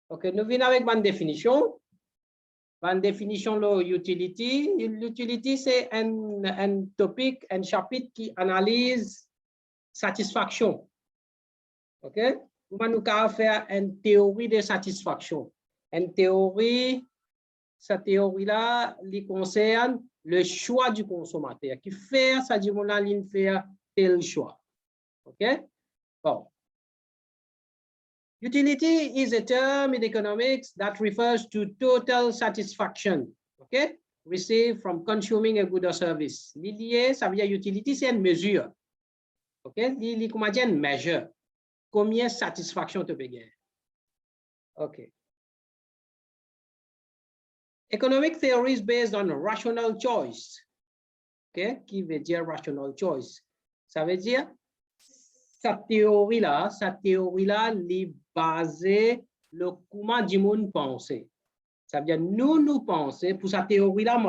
Ok, nous venons avec une définition. Une définition de utility. L'utility, c'est un topic, un chapitre qui analyse satisfaction. Ok, nous allons faire une théorie de satisfaction. Une théorie, cette théorie-là, elle concerne le choix du consommateur. Qui fait, ça dit, on a faire tel choix. Ok, bon. Utility is a term in economics that refers to total satisfaction, okay, received from consuming a good or service. Lié, ça veut dire utility, c'est une mesure. Okay, lié, comment dire une mesure. Combien satisfaction tu peux gagner. Okay. Economic theory is based on rational choice. Okay, qui veut dire rational choice? Ça veut dire cette théorie-là, est basée le comment du monde penser. Ça veut dire nous pensons, pour cette théorie-là,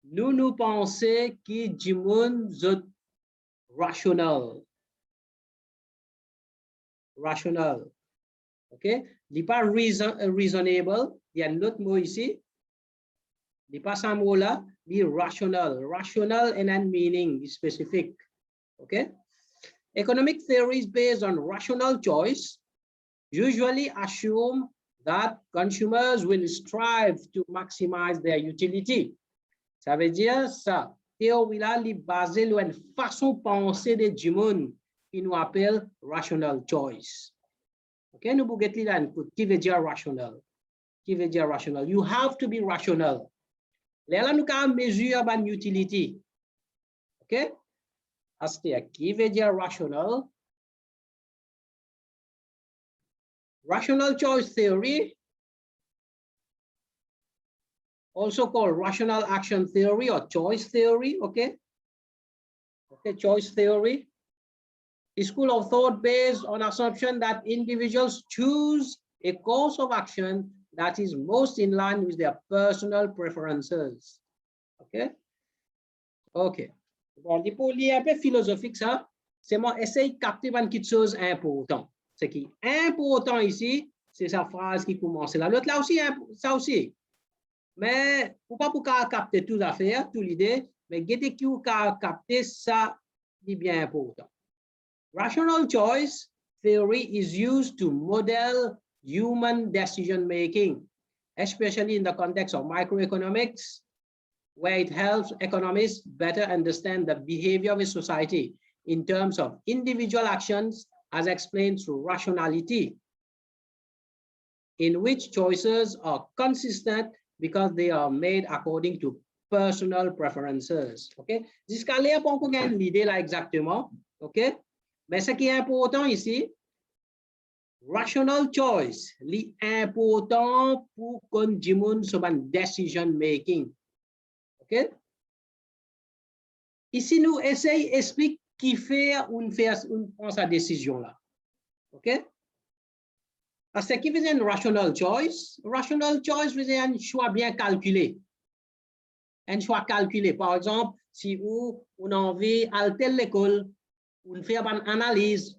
nous pensons que du monde est rationnel. Rational. OK? Il n'est pas reasonable. Il y a un autre mot ici. Il n'est pas ce mot-là. Il est rational. Rational and a meaning specific. OK? Economic theories based on rational choice usually assume that consumers will strive to maximize their utility. Ça veut dire ça. Théorie-là est basée sur une façon de penser de du monde qui nous appelle rational choice. OK, nous pouvons là qui veut dire rational. Qui veut dire rational? You have to be rational. Là, nous avons mesurer une utility. OK? Qui veut dire rational? Rational choice theory, also called rational action theory or choice theory, okay? Okay, choice theory. A school of thought based on assumption that individuals choose a course of action that is most in line with their personal preferences. Okay? Okay. Bon, pour lire un peu philosophique, ça, c'est moi essayer de capter une petite chose importante. Ce qui est important ici, c'est sa phrase qui commence là. L'autre là aussi, ça aussi. Mais pas pour capter toute l'affaire, toute l'idée, mais guetter qui ou capter ça, c'est bien important. Rational choice theory is used to model human decision making, especially in the context of microeconomics, where it helps economists better understand the behavior of a society in terms of individual actions as explained through rationality, in which choices are consistent because they are made according to personal preferences. OK? Jusqu'à là, on peut gagner l'idée là exactement. OK? Mais ce qui est important ici, rational choice, l'important pour qu'on dise sur une decision making. OK? Ici, nous essayons d'expliquer qui fait ou prend sa décision là. OK? Parce que qui faisait une rational choice faisait un choix bien calculé. Un choix calculé. Par exemple, si on a envie d'alter l'école, on fait une analyse.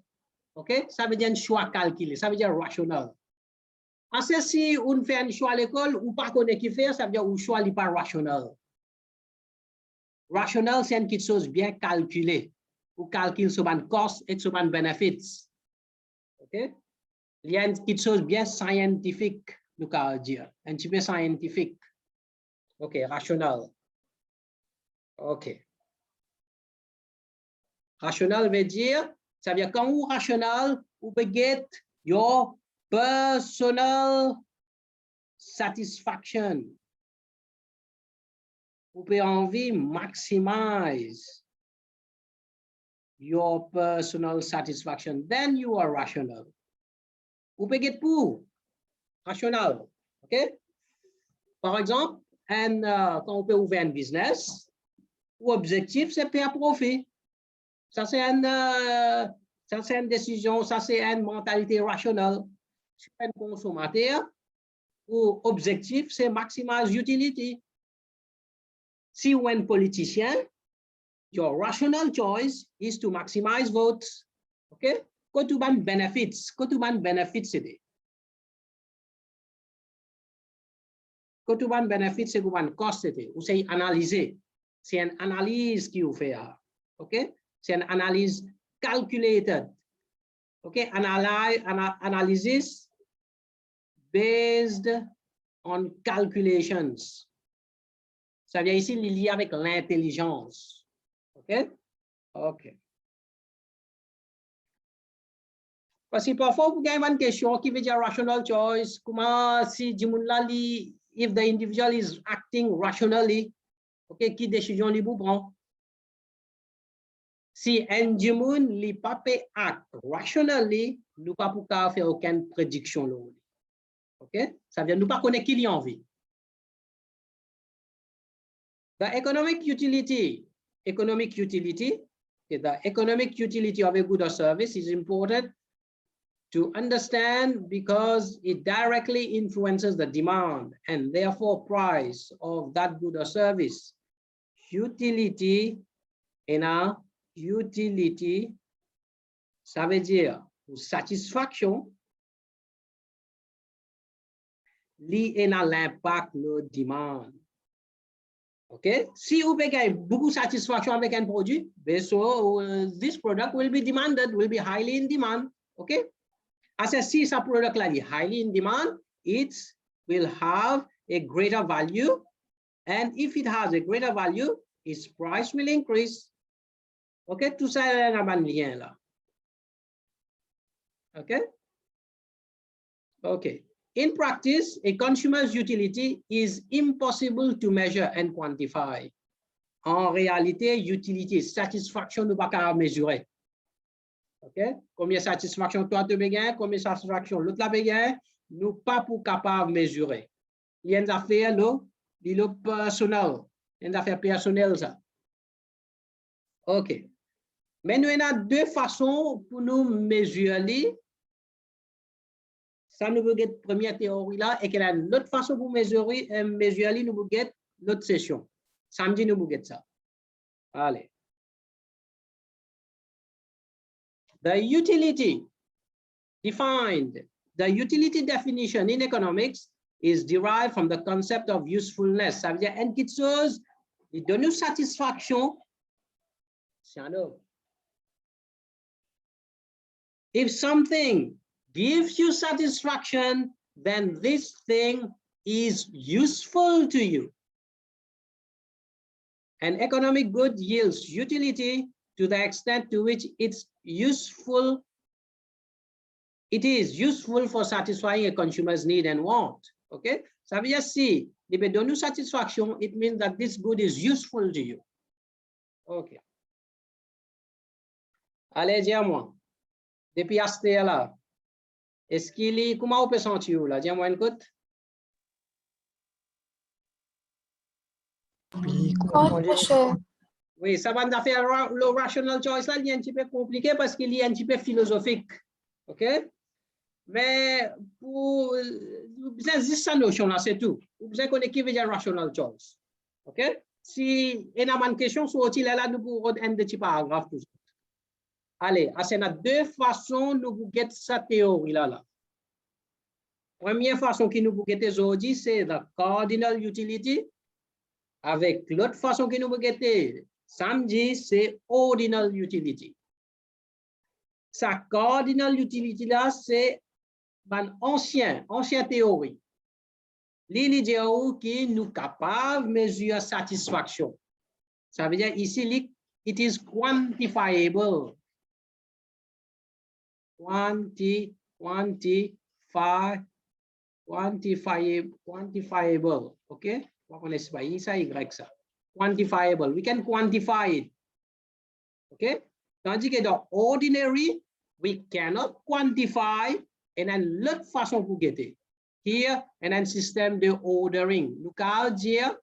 OK? Ça veut dire un choix calculé. Ça veut dire rational. Parce que si on fait un choix à l'école, ou pas connaît qui fait, ça veut dire un choix n'est pas rationnel. Rational, c'est une chose bien calculée. Ou calcule sur un cost et sur un bénéfice. OK? Il y a une petite chose bien scientifique, nous allons dire. Un petit peu scientifique. OK, rationnel. OK. Rationnel veut dire, ça veut dire quand vous rationnel, vous pouvez get your personal satisfaction. Vous pouvez envie maximize your personal satisfaction. Then you are rational. Vous pouvez get pour rationnel. OK? Par exemple, quand on peut ouvrir un business, l'objectif, c'est faire profit. Ça, c'est une décision, ça, c'est une mentalité rationnelle. Si un consommateur, l'objectif, c'est maximiser utility. Si vous êtes un politicien, your rational choice is to maximize votes. OK? Quand tu as benefits, c'est que tout ban bénéfice, c'est qu'on cost, ou c'est analyser. C'est une analyse qui vous fait. OK? C'est une analyse calculated. OK? Analysis based on calculations. Ça vient ici lié avec l'intelligence. OK? OK. Parce que parfois, vous avez une question qui veut dire rational choice. Comment si if the individual is acting rationally, OK, qui décision li vous prend? Si un individu li pas act rationally, nous pas pour faire aucune prédiction. OK? Ça veut dire nous pas connaître qui li en vie. The economic utility of a good or service is important to understand because it directly influences the demand and therefore price of that good or service. Utility, ça veut dire satisfaction lié à l'impact de demande. OK? Si vous avez beaucoup de satisfaction avec un produit, so this product will be demanded, will be highly in demand. OK? As I see some product like highly in demand, it will have a greater value. And if it has a greater value, its price will increase. OK? Tout ça est un lien là. OK? OK. In practice, a consumer's utility is impossible to measure and quantify. En réalité, utility, satisfaction, nous ne pouvons pas mesurer. OK? Combien de satisfaction toi tu as, combien de satisfaction l'autre l'a gagné, nous pas pour capable mesurer. Il y a une affaire le personnel, une affaire personnelle ça. OK. Mais nous avons deux façons pour nous mesurer. Ça nous get première théorie là et qu'il y a une autre façon pour mesurer nous get l'autre session. Samedi nous get ça. Allez. The utility definition in economics is derived from the concept of usefulness. Ça veut dire une petite chose, il donne une satisfaction. If something gives you satisfaction, then this thing is useful to you. An economic good yields utility to the extent to which it is useful for satisfying a consumer's need and want. Okay? Ça veut dire si il peut donner satisfaction, it means that this good is useful to you. Okay. Allez, dis-moi. Depuis acheter là. Est-ce qu'il est, comment on peut sentir là? Dis-moi une côte. Oui, ça va nous faire le rational choice là, il est un petit peu compliqué parce qu'il est un petit peu philosophique. OK? Mais pour vous avez cette notion là, c'est tout. Vous avez connaît qui veut dire rational choice. OK? Si il y a une question sur il est là, nous pouvons un petit paragraphe tout ça. Allez, c'est deux façons nous vous get cette théorie là. Première façon qui nous vous get aujourd'hui, c'est la cardinal utility. Avec l'autre façon que nous vous get samedi, c'est ordinal utility. Sa cardinal utility là, c'est une ancienne théorie. L'idée qui nous capable de mesurer satisfaction. Ça veut dire ici, it is quantifiable. Quantifiable. OK? On est pas ça y ça. Quantifiable. We can quantify it. OK? Tandis que dans ordinary, we cannot quantify and then l'autre façon pour guetter. Here, and un système de ordering. Nous allons dire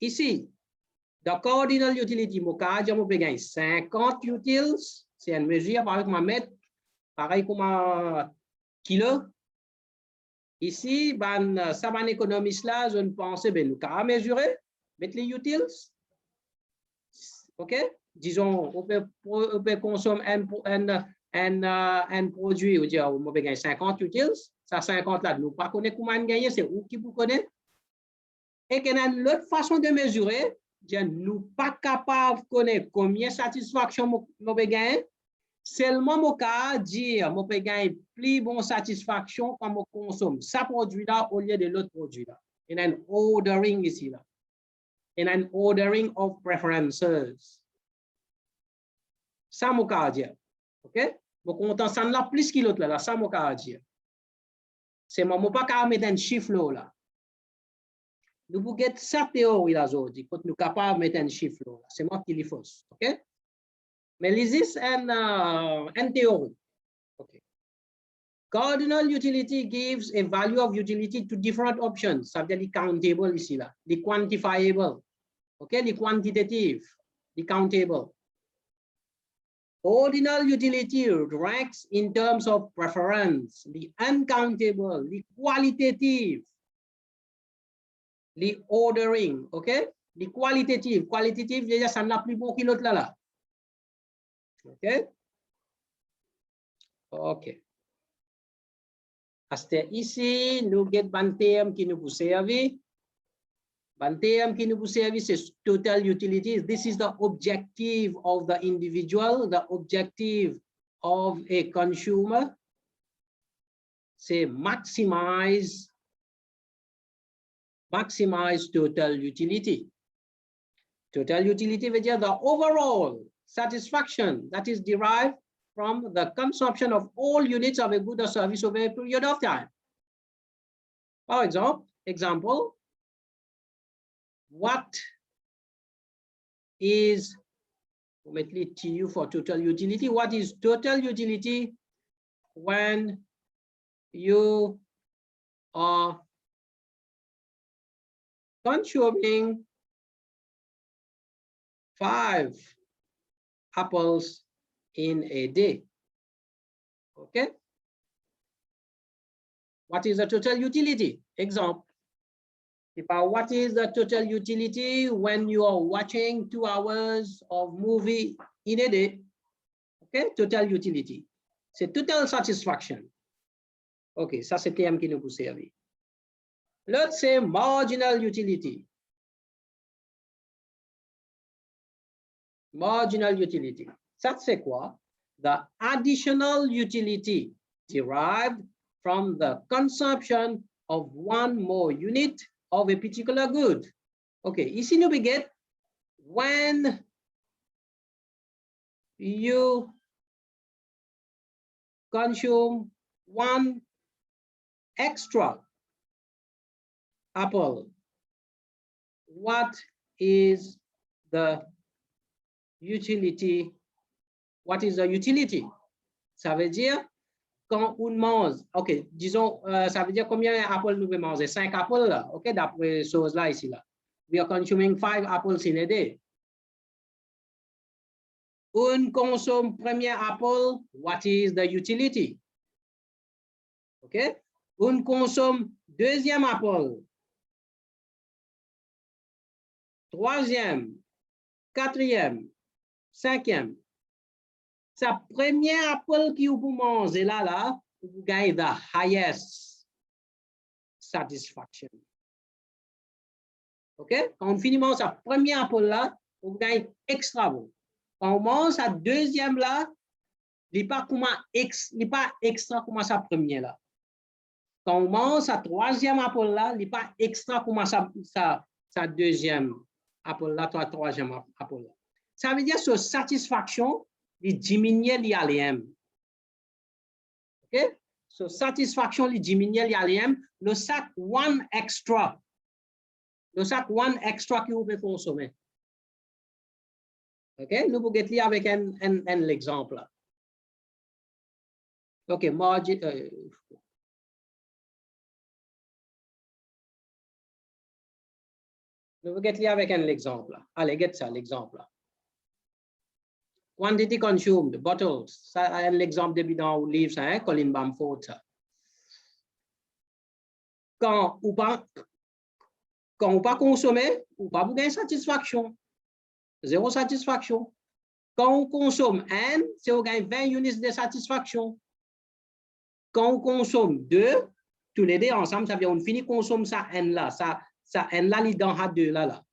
ici, dans cardinal utility, nous allons dire que nous 50 utils, c'est une mesure par exemple, mètre, pareil comme un kilo. Ici, ça va économiste là, je ne pense pas, nous allons mesurer, mettre les utils. OK? Disons, on peut consommer un produit, on dit, on va gagner 50 utils. Ça 50 là, nous pas connaître comment gagner, c'est où qui vous connaît. Et qu'il y a une autre façon de mesurer, nous pas capable de connaître combien de satisfaction nous avons gagné. Seulement, je peux dire que je peux gagner plus bonne satisfaction quand je consomme ce produit-là au lieu de l'autre produit-là. Il y a un ordering ici. Là. Il y a un ordering of preferences. Ça, je peux dire. OK? Je compte ça là plus que l'autre là. Ça, je peux dire. C'est moi, je ne peux pas mettre un chiffre là. Nous pouvons get cette théorie là aujourd'hui, quand nous sommes capables de mettre un chiffre là. C'est moi qui les fausse. OK? Mais this is an theory. Okay. Cardinal utility gives a value of utility to different options. Ça veut dire les countable ici là, les quantifiable, okay, les quantitative, les countable. Ordinal utility ranks in terms of preference, the uncountable, the qualitative, the ordering, okay? The qualitative, déjà ça n'a plus bon que l'autre là. OK? OK. Hasta ici, nous avons un terme qui nous peut servir. Un terme qui nous peut servir, c'est total utility. This is the objective of the individual, the objective of a consumer. C'est maximize total utility. Total utility veut dire the overall satisfaction that is derived from the consumption of all units of a good or service over a period of time. For example, what is, let me tell you for total utility, what is total utility when you are consuming 5 apples in a day. Okay. What is the total utility? Example. What is the total utility when you are watching 2 hours of movie in a day? Okay, total utility. C'est total satisfaction. Okay, ça c'est le terme qui nous peut servir. Let's say marginal utility. Marginal utility. Ça c'est quoi? The additional utility derived from the consumption of 1 more unit of a particular good. Okay, ici nous get when you consume 1 extra apple, what is the utility? What is the utility? Ça veut dire quand on mange, ok, disons, ça veut dire combien d'apples nous pouvons manger? 5 apples là, ok, d'après chose là ici là. We are consuming 5 apples in a day. On consomme premier apple, what is the utility? Ok, on consomme deuxième apple, troisième, quatrième, cinquième. Sa première apple qui vous mangez là, vous gagnez the highest satisfaction. OK? Quand on finit de manger sa première apple là, vous gagnez extra bon. Quand on mange sa deuxième là, il n'est pas extra comme sa première là. Quand on mange sa troisième apple là, il n'est pas extra comme sa deuxième apple là, troisième apple là. Ça veut dire que satisfaction, il diminue l'IALM. OK? So satisfaction, il diminue l'IALM. Le sac one extra que vous pouvez consommer. OK? Nous pouvons lire avec un exemple. OK, margin. Nous pouvons lire avec un exemple. Allez, get ça, l'exemple. Quantity consumed, bottles. Ça, l'exemple de dans le livre, hein, Colin Bamford. Quand on pas consommer, ou pas vous gagnez satisfaction. 0 satisfaction. Quand on consomme N, c'est on gagne 20 units de satisfaction. Quand on consomme 2, tous les deux ensemble, ça veut dire on finit consomme ça N là, ça ça, N là, il dans à 2 là.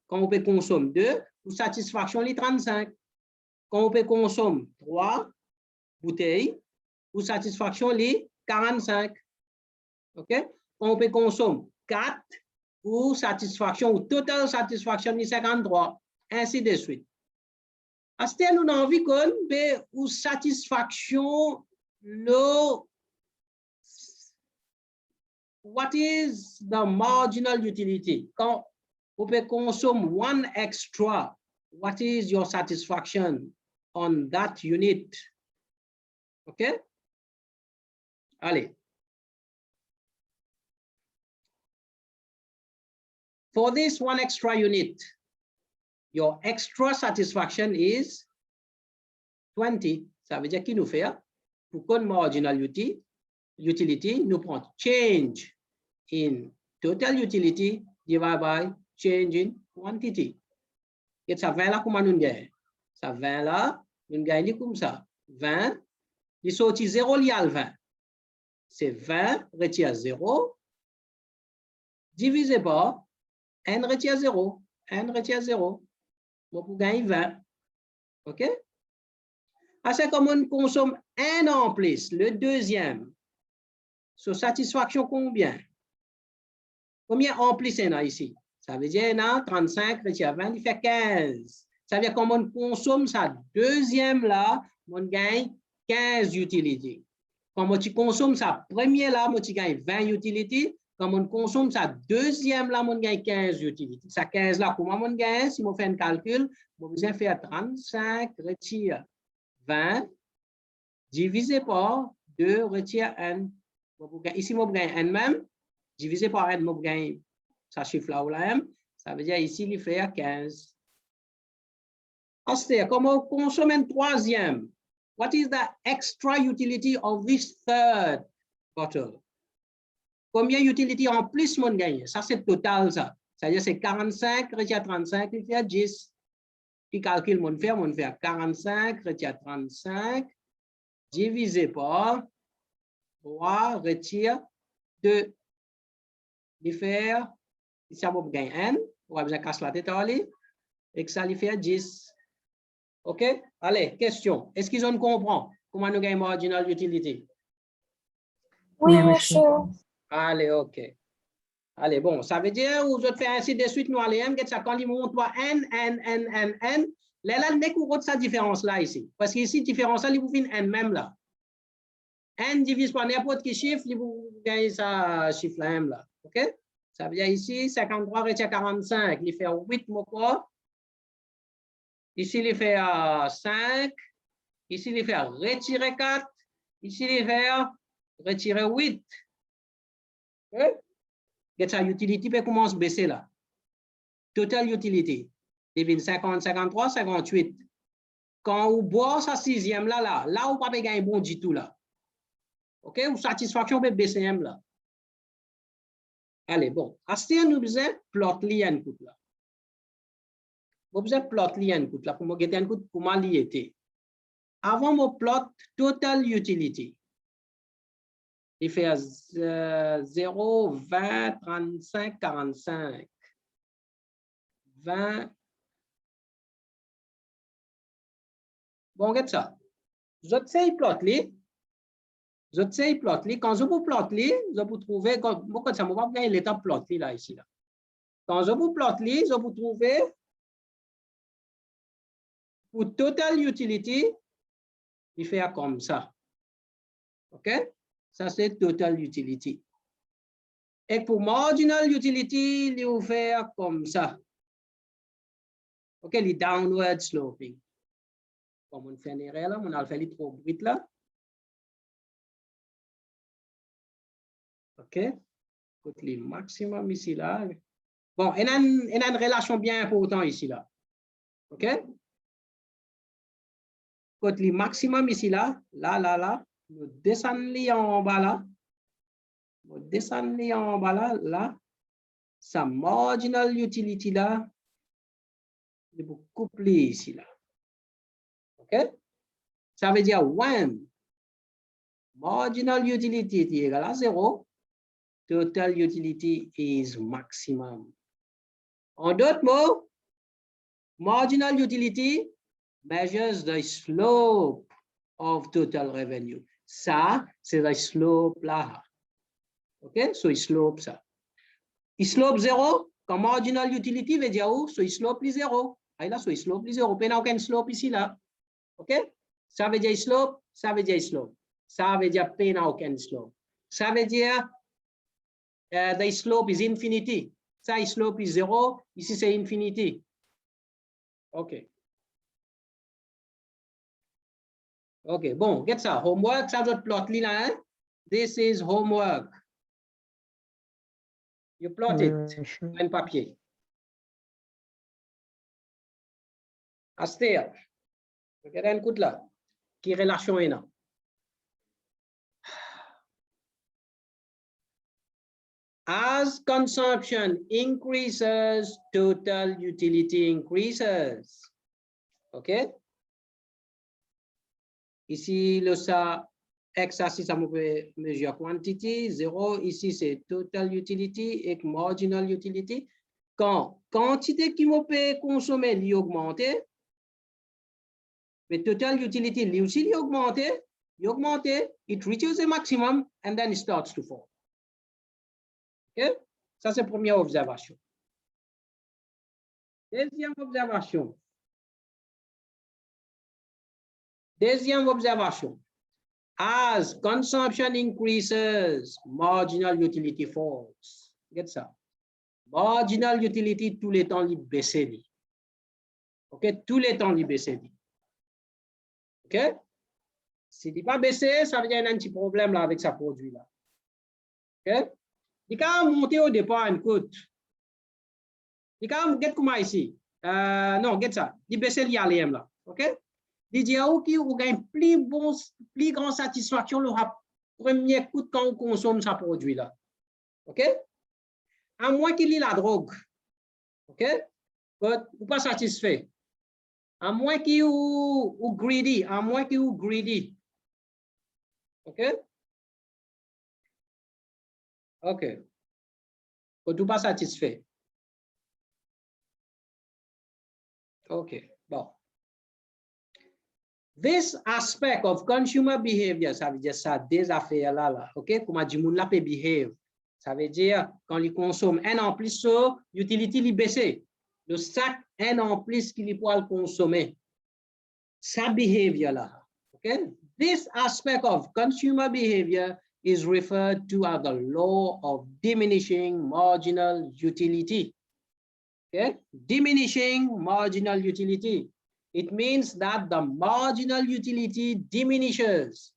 Quand on peut consommer 2, pour satisfaction, il 35. Quand on peut consommer 3 bouteilles, pour satisfaction, il 45. OK? Quand on peut consommer 4, pour satisfaction, ou total satisfaction, il 53. Ainsi de suite. Astel, nous avons envie qu'on ait une satisfaction, what is the marginal utility? Quand on peut consommer 1 extra, what is your satisfaction on that unit? OK? Allez. For this 1 extra unit, your extra satisfaction is 20. Ça veut dire qu'il nous fait, pour qu'on marginal utility, nous prend change in total utility divided by change in quantity. Et ça 20 là, comment nous gagnons? Ça 20 là, nous gagnons comme ça. 20, il sortit 0, il y a le 20. C'est 20, retire 0, divisé par n retire 0. N retire 0. Donc, vous gagnez 20. OK? C'est comme on consomme n en plus, le deuxième. Sur satisfaction, combien? Combien en plus il y a ici? Ça veut dire 35 retire 20, il fait 15. Ça veut dire comme on consomme sa deuxième là, on gagne 15 utilités. Comme on consomme sa première là, on gagne 20 utilités. Comme on consomme sa deuxième là, on gagne 15 utilités. Ça 15 là, comment on gagne? Si on fait un calcul, on besoin faire 35 retire 20 divisé par 2 retire n. Ici, on gagne n même, divisé par n, on gagne ça chiffre là ou là m. Ça veut dire ici, il fait 15. Ensuite, comme on consomme un troisième, what is the extra utility of this third bottle? Combien d'utility en plus on gagne? Ça, c'est total, ça. C'est-à-dire, c'est 45, retire 35, il fait 10. Puis, calcul, on fait 45, retire 35, divisé par 3, retire 2. Il fait, ici, on va gagner n, on va besoin casser la tête à aller, et que ça lui fait 10. OK? Allez, question. Est-ce qu'ils ont compris comment nous gagnons marginal utility? Oui, monsieur. Allez, OK. Allez, bon, ça veut dire, vous autres faites ainsi de suite, nous allons, ça quand il montre n, là, il découvre sa différence là, ici. Parce qu'ici, différence là, il vous fait n même là. N divise par n'importe quel chiffre, il vous gagne ça chiffre là, m là. OK? Ça veut dire ici, 53 retire 45, il fait 8 mots quoi? Ici, il fait 5. Ici, il fait retirer 4. Ici, il fait retirer 8. Okay? Sa utility peut commencer à baisser là. Total utility. Devine 50, 53, 58. Quand on boit sa sixième là, on ne peut pas gagner bon du tout là. OK? Ou satisfaction peut baisser là. Allez, bon. Astir nous besoin plot lien coup là. Vous besoin plot lien coup là pour me guetter un coup comment l'y était. Avant mon plot total utility. Il fait 0, 20, 35, 45. 20. Bon, regarde ça. Je sais plot li. Je sais plot li. Quand je vous plot li, je vous trouver, quand ça ne va pas gagner l'état plot li là, ici. Là. Quand je vous plot li, je vous trouver pour total utility, il fait comme ça. OK? Ça, c'est total utility. Et pour marginal utility, il va faire comme ça. OK, les downward sloping. Comme on fait une erreur là, on a fait trop vite là. OK, le maximum ici là. Bon, il y a une relation bien importante ici là. OK? Le maximum ici là, là, nous descendons en bas là. Nous descendons en bas là, sa marginal utility là, je vais coupler ici là. OK? Ça veut dire when marginal utility est égal à 0, total utility is maximum. En d'autres mots, marginal utility measures the slope of total revenue. Ça, c'est le slope là. OK? So, slope ça. Slope 0, quand marginal utility veut dire où? So, slope is 0. Là, so, slope is 0. Il n'y a aucun slope ici là. OK? Ça veut dire slope, ça veut dire slope. Ça veut dire P n'a aucun slope. Ça veut dire the slope is infinity. Ça, slope is 0. Ici, c'est infinity. OK. OK, bon, get ça. Homework, ça doit plot là. Hein? This is homework. You plot it on papier. Aster. Regardez un coup de là. Qui relation est là? As consumption increases, total utility increases. OK? Ici, le ça, X assis, ça me mesure quantity. 0, ici, c'est total utility et marginal utility. Quand quantité qui me peut consommer, lui augmenter, mais total utility, lui aussi, lui augmenter, it reaches the maximum and then it starts to fall. OK? Ça, c'est la première observation. Deuxième observation. As consumption increases, marginal utility falls. Get ça. Marginal utility, tous les temps, il baisse. OK? Tous les temps, il baisse. OK? Si il n'est pas baissé, ça veut dire qu'il y a un petit problème là avec sa produit là. OK? Il quand monter au départ, écoute. Il quand get comment ici? Non, get ça. Il baisse l'IALM là. OK? Il dit OK, on gagne plus grande satisfaction le premier coup quand on consomme sa produit là. OK? À moins qu'il ait la drogue. OK? Ou pas satisfait. À moins qu'il ou greedy. À moins qu'il ou greedy. OK? OK. Ou pas satisfait. OK. Bon. This aspect of consumer behavior, ça veut dire ça, des affaires là, OK? Comment du monde là peut behave. Ça veut dire quand il consomme un en plus, utility li baissé. Le sac un en plus qu'il peut consommer. Ça behavior là. OK? This aspect of consumer behavior is referred to as the law of diminishing marginal utility. Okay? Diminishing marginal utility. It means that the marginal utility diminishes.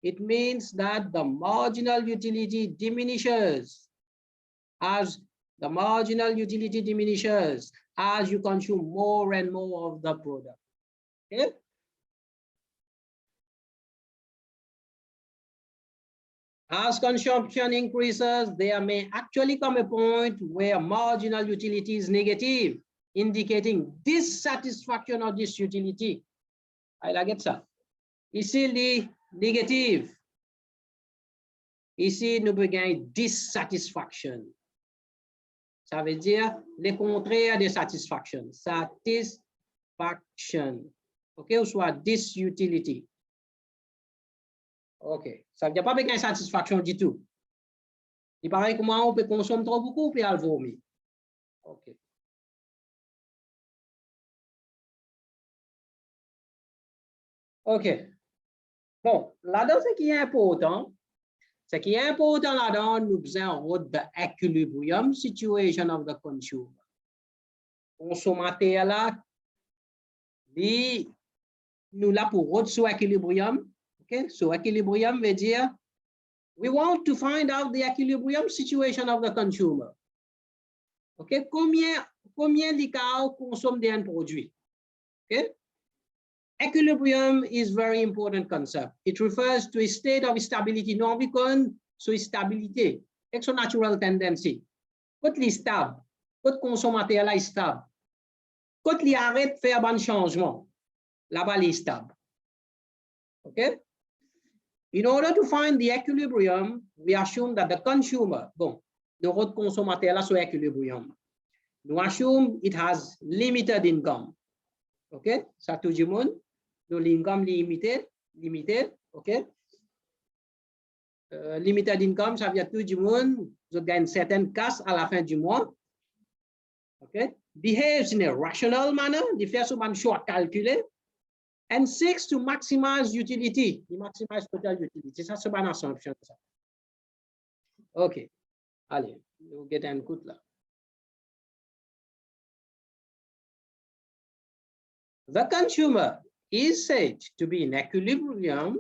It means that the marginal utility diminishes as the marginal utility diminishes as you consume more and more of the product. Okay? As consumption increases, there may actually come a point where marginal utility is negative, indicating dissatisfaction of this utility. I get ça. Ici, les négatifs. Ici, nous pouvons gagner dissatisfaction. Ça veut dire le contraire de satisfaction. Satisfaction. OK, ou soit disutility. OK. Ça veut dire pas gagner satisfaction du tout. Il paraît que moi, on peut consommer trop beaucoup, puis elle vomit. OK. OK. Bon, là-dedans, ce qui est important là-dedans, nous faisons the equilibrium situation of the consumer. Consommateur là, nous là pour route sur equilibrium. OK, so equilibrium veut dire we want to find out the equilibrium situation of the consumer. OK, combien l'ICAO consomme d'un produit? OK? Equilibrium is very important concept. It refers to a state of stability. Non, because so stabilité, it's a natural tendency. Quand il est stable, quand le consommateur est stable, quand il arrête de faire un changement, là-bas il est stable. OK? In order to find the equilibrium, we assume that the consumer, bon, le rôle consommateur là sur equilibrium. Nous assume it has limited income. OK? Ça tout le monde. L'income limité. OK? Limited income, ça veut dire tout le monde, vous gagnez une certaine casse à la fin du mois. OK? Behaves in a rational manner, il fait souvent un choix calculé, and seeks to maximize utility. Il maximize total utility. Ça, c'est une assumption. OK. Allez, vous get un coup là. The consumer is said to be in equilibrium.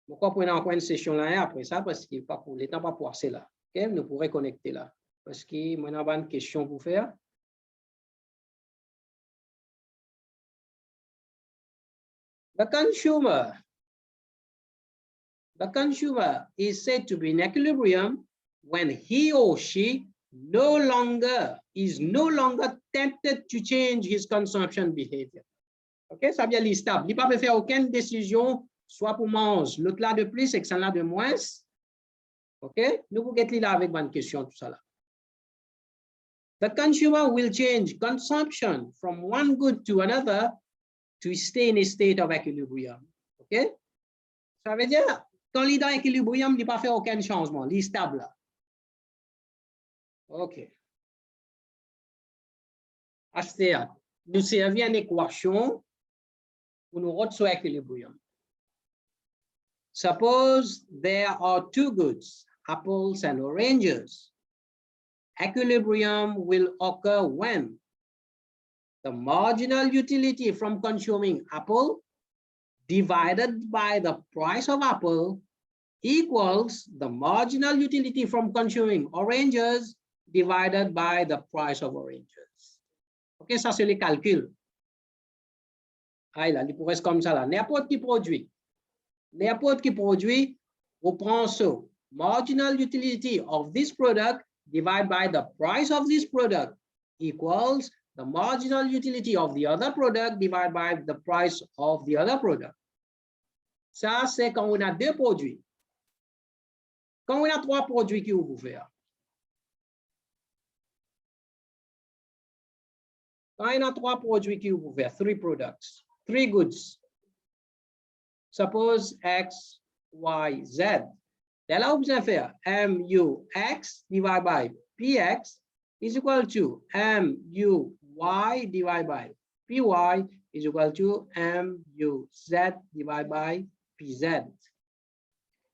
Pourquoi on a encore une session là après ça? Parce qu'il pas pour l'état pas passer là. Okay? Nous pourrons connecter là. Parce que moi, j'ai une question pour faire. The consumer is said to be in equilibrium when he or she is no longer tempted to change his consumption behavior. OK? Ça veut dire stable. Il ne peut pas faire aucune décision, soit pour manger l'autre là de plus et que ça là de moins. OK? Nous vous guettons là avec une question, tout ça là. The consumer will change consumption from one good to another to stay in a state of equilibrium. OK? Ça veut dire, quand il est dans l'équilibrium, il ne peut pas faire aucun changement. Il est stable là. OK. HCA, nous servir une équation pour nous retrouver sur l'équilibrium. Suppose there are two goods, apples and oranges. Equilibrium will occur when the marginal utility from consuming apple divided by the price of apple equals the marginal utility from consuming oranges divided by the price of oranges. OK, ça c'est les calculs. Ah, là, il pourrait être comme ça là. N'importe qui produit, on prend so marginal utility of this product divided by the price of this product equals the marginal utility of the other product divided by the price of the other product. Ça, c'est quand on a deux produits. Quand on a trois produits qui vous faire. Quand on a trois produits qui vous faire, three products, three goods. Suppose X, Y, Z. Là, vous allez faire MUX divided by PX is equal to MUY divided by PY is equal to MUZ divided by PZ.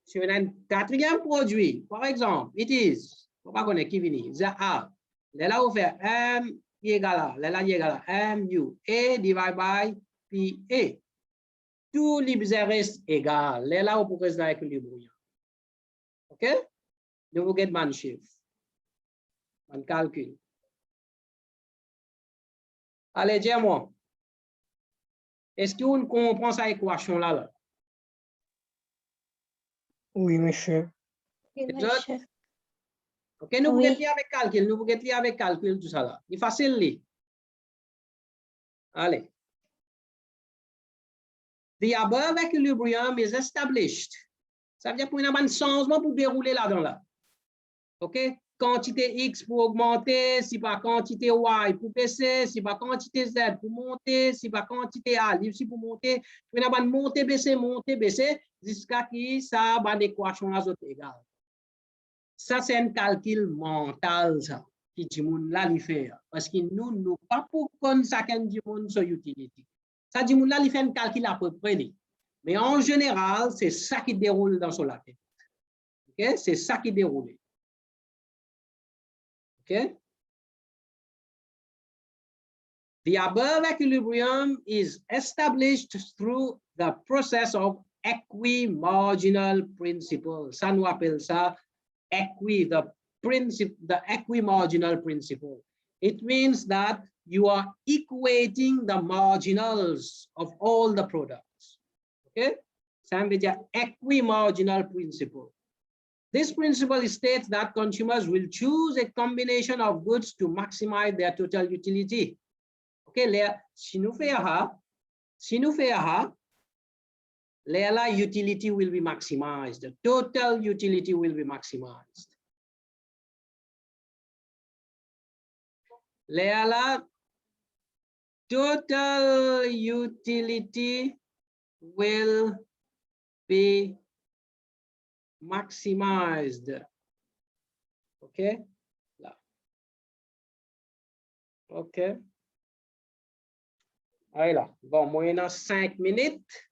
Si on a un quatrième produit, par exemple, it is, on va connaître qui vient, Z A. Là, vous faites M égale à MUA divided by PA. Tout les restent égal. Là, vous pourrez dans l'équilibrium. OK? Nous vous get man chiffre. Man calcul. Allez, dis-moi. Est-ce qu'on comprend cette équation là? Oui, monsieur. OK, nous vous get avec calcul. Nous vous get avec calcul, tout ça là. C'est facile. Allez. The above equilibrium is established. Ça veut dire qu'il y a un changement pour dérouler là-dedans là. OK? Quantité X pour augmenter, si pas quantité Y pour baisser, si pas quantité Z pour monter, si pas quantité A aussi pour monter. Il y a une monter, baisser, jusqu'à qui ça va d'équation à autres égale. Ça, c'est un calcul mental, ça, qui dit moun là, il fait. Parce que nous, pas pour qu'on ça dit moun sur utility. Ça dit moun là, il fait un calcul à peu près. Mais en général, c'est ça qui déroule dans son tête. OK? C'est ça qui déroule. OK? The above equilibrium is established through the process of equimarginal principle. Ça nous appelle ça the equimarginal principle. It means that you are equating the marginals of all the products. Okay? Ça veut dire equimarginal principle. This principle states that consumers will choose a combination of goods to maximize their total utility. Okay, si nous faisons Leila utility will be maximized. The total utility will be maximized. Leila, total utility will be maximized. Okay. OK. Allez là. Bon, moi, il y a 5 minutes.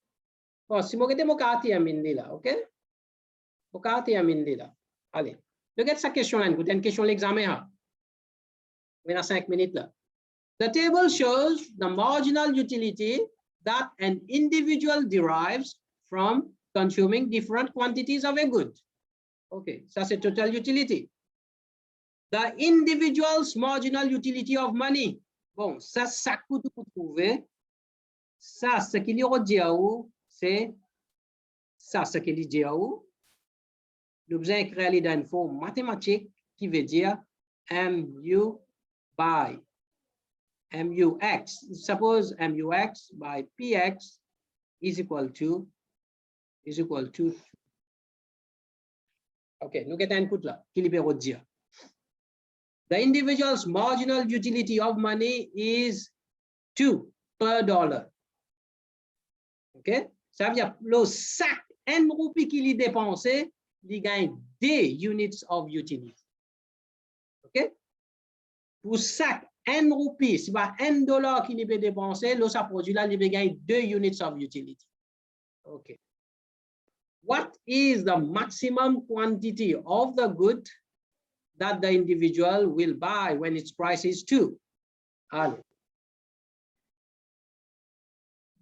Bon, si je vais mon quartier à midi là, OK? Mon quartier à midi là. Allez. Regarde sa question là. Une question de l'examen. Il y a 5 minutes là. The table shows the marginal utility that an individual derives from consuming different quantities of a good. OK. Ça, c'est total utility. The individual's marginal utility of money. Bon, ça coûte pour trouver. Ça, ce qu'il y a dit à vous, c'est ça, ce qu'il dit à vous. Nous avons écrit dans une forme mathématique qui veut dire mu by mux. Suppose mux by px is equal to. OK, nous avons un coup là, qui veut dire. The individual's marginal utility of money is 2 per dollar. OK? Ça veut dire le sac N roupies qu'il y dépensé, il gagne des units of utility. OK? Pour chaque N roupies, si pas N dollars qu'il y peut dépenser, le ça produit là, il peut gagner 2 units of utility. OK. What is the maximum quantity of the good that the individual will buy when its price is 2? Allez.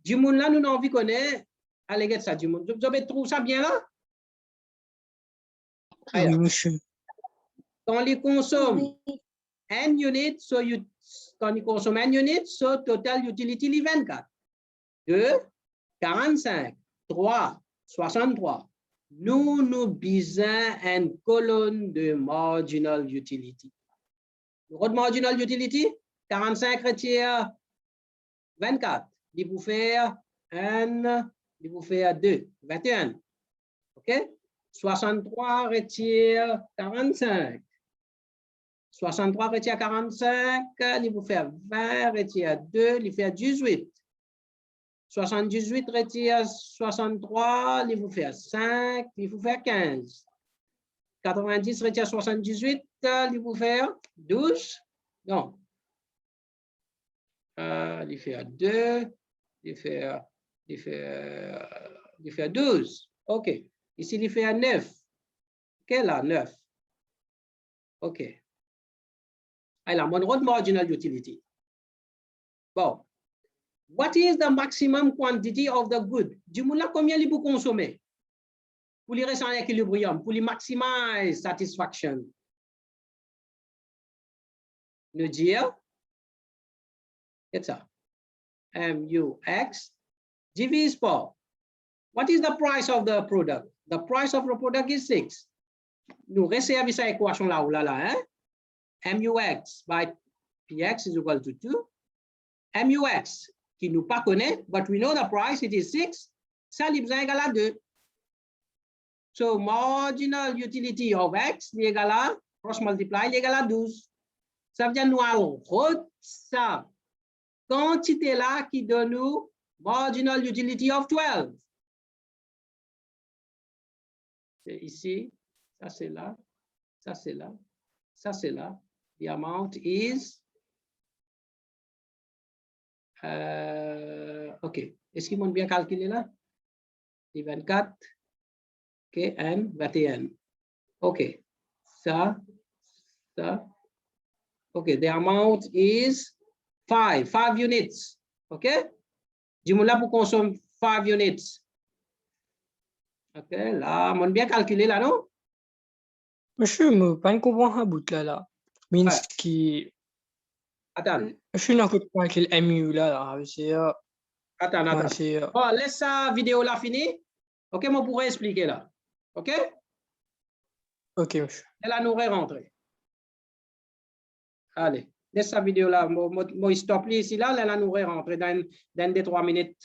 Du monde là, nous n'avons envie de connaître. Allez, regarde ça, du monde. Vous avez trouvé ça bien là? Oui, monsieur. Quand il consomme N units, quand il consomme N units, so total utility est 24. 2, 45, 3, 63. Nous besoin une colonne de marginal utility. Le marginal utility, 45 retire 24. Il vous faire 1, il vous faire 2, 21. OK? 63 retire 45. 63 retire 45, il vous fait 20, retire 2, il fait 18. 78 retire 63, il vous fait 5, il vous fait 15. 90 retire 78, il vous fait 12. Non. Il fait 2, il fait 12. OK. Ici, il fait 9. OK, là, 9. OK. Alors, mon road marginal utility. Bon. What is the maximum quantity of the good? Du moulin, combien il peut consommer? Pour les rester en équilibrium, pour les maximize satisfaction. Nous dire, c'est ça. MUX divise par. What is the price of the product? The price of the product is 6. Nous réservons cette équation là, hein? MUX by PX is equal to 2. MUX, qui nous pas connaît, but we know the price, it is 6. Ça, il est égal à 2. So, marginal utility of X est égal à, cross multiply, est égal à 12. Ça veut dire nous allons ça quantité là qui donne nous marginal utility of 12. C'est ici, ça c'est là, ça c'est là, ça c'est là. The amount is, OK. Est-ce qu'ils m'ont bien calculé là? 24, OK, N, 21. OK. Ça. OK, the amount is 5 units. OK? Dis-moi là pour consommer 5 units. OK, là, on bien calculé là, non? Monsieur, je ne comprends pas bout là. Means Ouais. qui. Attends. Je n'ai pas calculé MU là. Attends. Oh, laisse ça vidéo là fini. OK, moi pourrais expliquer là. OK? OK, monsieur. Et là, nous rentrons. Allez, laisse sa vidéo là. Moi, stop ici là, là, nous rentrons dans 2-3 minutes.